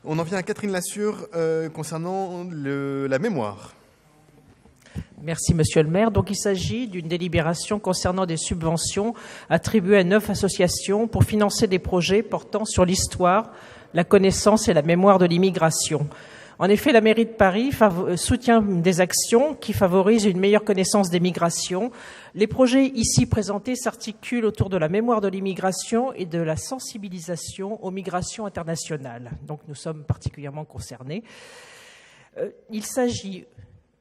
On en vient à Catherine Lassure concernant la mémoire. Merci, Monsieur le maire. Donc, il s'agit d'une délibération concernant des subventions attribuées à 9 associations pour financer des projets portant sur l'histoire, la connaissance et la mémoire de l'immigration. En effet, la mairie de Paris soutient des actions qui favorisent une meilleure connaissance des migrations. Les projets ici présentés s'articulent autour de la mémoire de l'immigration et de la sensibilisation aux migrations internationales. Donc, nous sommes particulièrement concernés. Il s'agit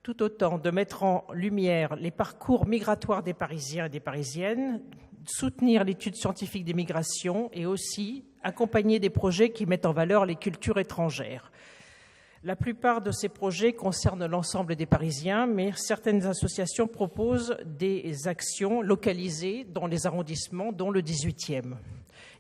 tout autant de mettre en lumière les parcours migratoires des Parisiens et des Parisiennes, soutenir l'étude scientifique des migrations et aussi accompagner des projets qui mettent en valeur les cultures étrangères. La plupart de ces projets concernent l'ensemble des Parisiens, mais certaines associations proposent des actions localisées dans les arrondissements, dont le 18e.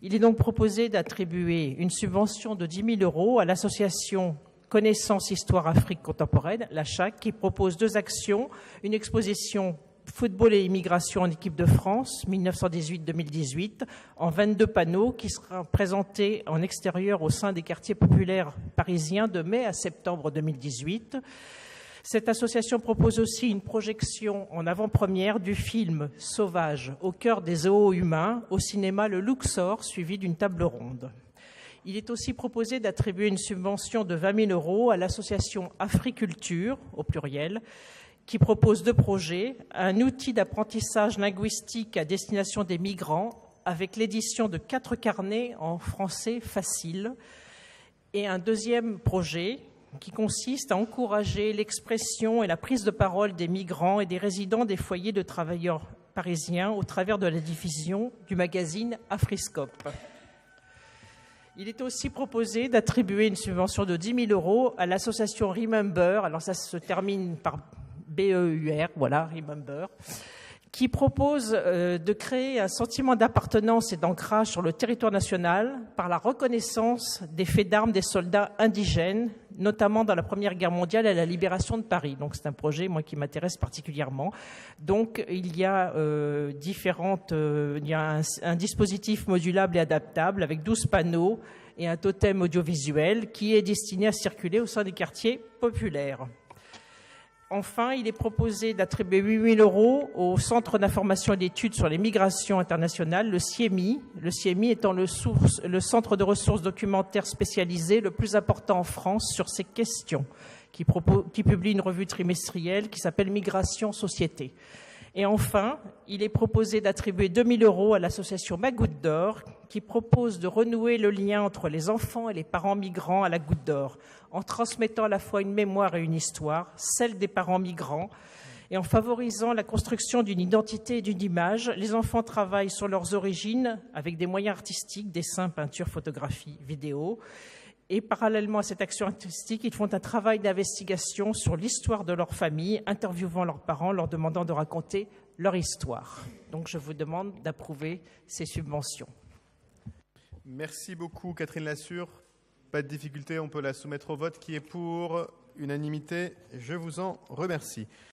Il est donc proposé d'attribuer une subvention de 10 000 € à l'association Connaissance Histoire Afrique Contemporaine, la CHAC, qui propose 2 actions, une exposition Football et immigration en équipe de France, 1918-2018, en 22 panneaux qui sera présenté en extérieur au sein des quartiers populaires parisiens de mai à septembre 2018. Cette association propose aussi une projection en avant-première du film Sauvage au cœur des zoos humains au cinéma Le Luxor, suivi d'une table ronde. Il est aussi proposé d'attribuer une subvention de 20 000 € à l'association Africulture, au pluriel, qui propose 2 projets, un outil d'apprentissage linguistique à destination des migrants avec l'édition de 4 carnets en français facile et un deuxième projet qui consiste à encourager l'expression et la prise de parole des migrants et des résidents des foyers de travailleurs parisiens au travers de la diffusion du magazine Afriscope. Il est aussi proposé d'attribuer une subvention de 10 000 € à l'association Remember, alors ça se termine par BEUR, voilà, Remember, qui propose de créer un sentiment d'appartenance et d'ancrage sur le territoire national par la reconnaissance des faits d'armes des soldats indigènes, notamment dans la Première Guerre mondiale et à la libération de Paris. Donc c'est un projet, moi, qui m'intéresse particulièrement. Donc il y a un dispositif modulable et adaptable avec 12 panneaux et un totem audiovisuel qui est destiné à circuler au sein des quartiers populaires. Enfin, il est proposé d'attribuer 8 000 € au Centre d'information et d'études sur les migrations internationales, le CIEMI. Le CIEMI étant le centre de ressources documentaires spécialisé le plus important en France sur ces questions, qui publie une revue trimestrielle qui s'appelle Migration Société. Et enfin, il est proposé d'attribuer 2 000 € à l'association Ma Goutte d'Or, qui propose de renouer le lien entre les enfants et les parents migrants à la Goutte d'Or, en transmettant à la fois une mémoire et une histoire, celle des parents migrants, et en favorisant la construction d'une identité et d'une image. Les enfants travaillent sur leurs origines avec des moyens artistiques, dessin, peinture, photographie, vidéo. Et parallèlement à cette action artistique, ils font un travail d'investigation sur l'histoire de leur famille, interviewant leurs parents, leur demandant de raconter leur histoire. Donc je vous demande d'approuver ces subventions. Merci beaucoup Catherine Lassure. Pas de difficulté, on peut la soumettre au vote qui est pour unanimité. Je vous en remercie.